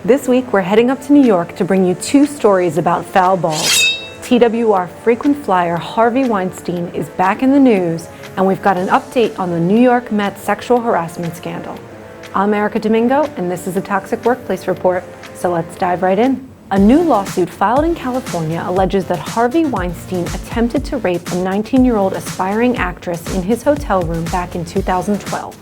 This week, we're heading up to New York to bring you two stories about foul balls. TWR frequent flyer Harvey Weinstein is back in the news, and we've got an update on the New York Met sexual harassment scandal. I'm Erica Domingo, and this is a Toxic Workplace Report, so let's dive right in. A new lawsuit filed in California alleges that Harvey Weinstein attempted to rape a 19-year-old aspiring actress in his hotel room back in 2012.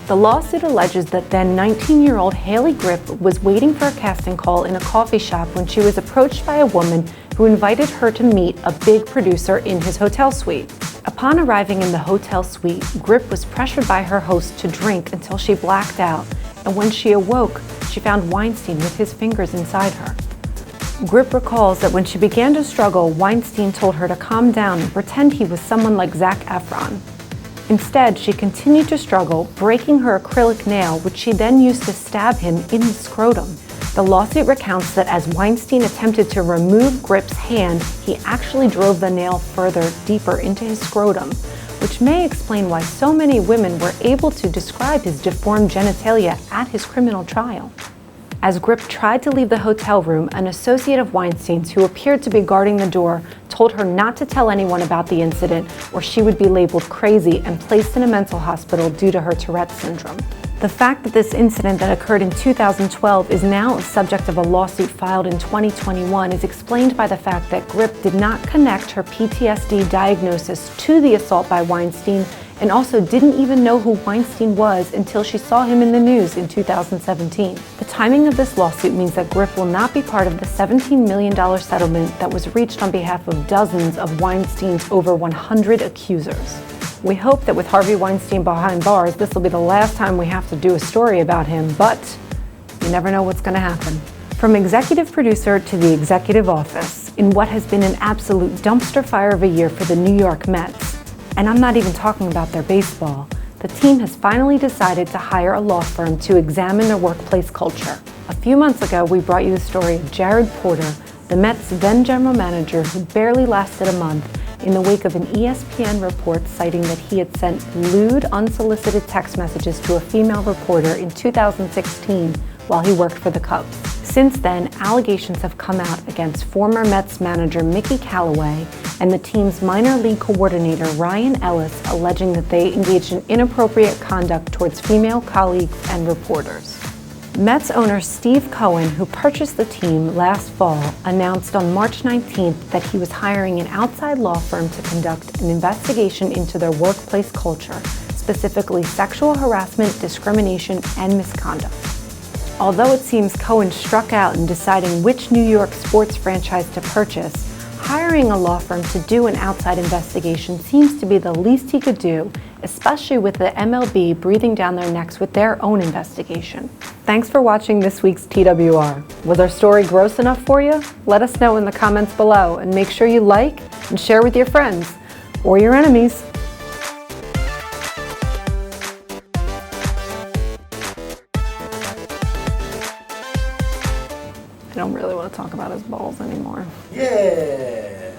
The lawsuit alleges that then 19-year-old Hayley Gripp was waiting for a casting call in a coffee shop when she was approached by a woman who invited her to meet a big producer in his hotel suite. Upon arriving in the hotel suite, Gripp was pressured by her host to drink until she blacked out, and when she awoke, she found Weinstein with his fingers inside her. Gripp recalls that when she began to struggle, Weinstein told her to calm down and pretend he was someone like Zac Efron. Instead, she continued to struggle, breaking her acrylic nail, which she then used to stab him in the scrotum. The lawsuit recounts that as Weinstein attempted to remove Gripp's hand, he actually drove the nail further, deeper into his scrotum, which may explain why so many women were able to describe his deformed genitalia at his criminal trial. As Gripp tried to leave the hotel room, an associate of Weinstein's who appeared to be guarding the door told her not to tell anyone about the incident or she would be labeled crazy and placed in a mental hospital due to her Tourette syndrome. The fact that this incident that occurred in 2012 is now a subject of a lawsuit filed in 2021 is explained by the fact that Gripp did not connect her PTSD diagnosis to the assault by Weinstein and also didn't even know who Weinstein was until she saw him in the news in 2017. The timing of this lawsuit means that Gripp will not be part of the $17 million settlement that was reached on behalf of dozens of Weinstein's over 100 accusers. We hope that with Harvey Weinstein behind bars, this will be the last time we have to do a story about him, but you never know what's going to happen. From executive producer to the executive office, in what has been an absolute dumpster fire of a year for the New York Mets, and I'm not even talking about their baseball, the team has finally decided to hire a law firm to examine their workplace culture. A few months ago, we brought you the story of Jared Porter, the Mets' then general manager who barely lasted a month in the wake of an ESPN report citing that he had sent lewd, unsolicited text messages to a female reporter in 2016 while he worked for the Cubs. Since then, allegations have come out against former Mets manager Mickey Callaway and the team's minor league coordinator Ryan Ellis, alleging that they engaged in inappropriate conduct towards female colleagues and reporters. Mets owner Steve Cohen, who purchased the team last fall, announced on March 19th that he was hiring an outside law firm to conduct an investigation into their workplace culture, specifically sexual harassment, discrimination, and misconduct. Although it seems Cohen struck out in deciding which New York sports franchise to purchase, hiring a law firm to do an outside investigation seems to be the least he could do, especially with the MLB breathing down their necks with their own investigation. Thanks for watching this week's TWR. Was our story gross enough for you? Let us know in the comments below, and make sure you like and share with your friends or your enemies. I don't really want to talk about his balls anymore. Yeah.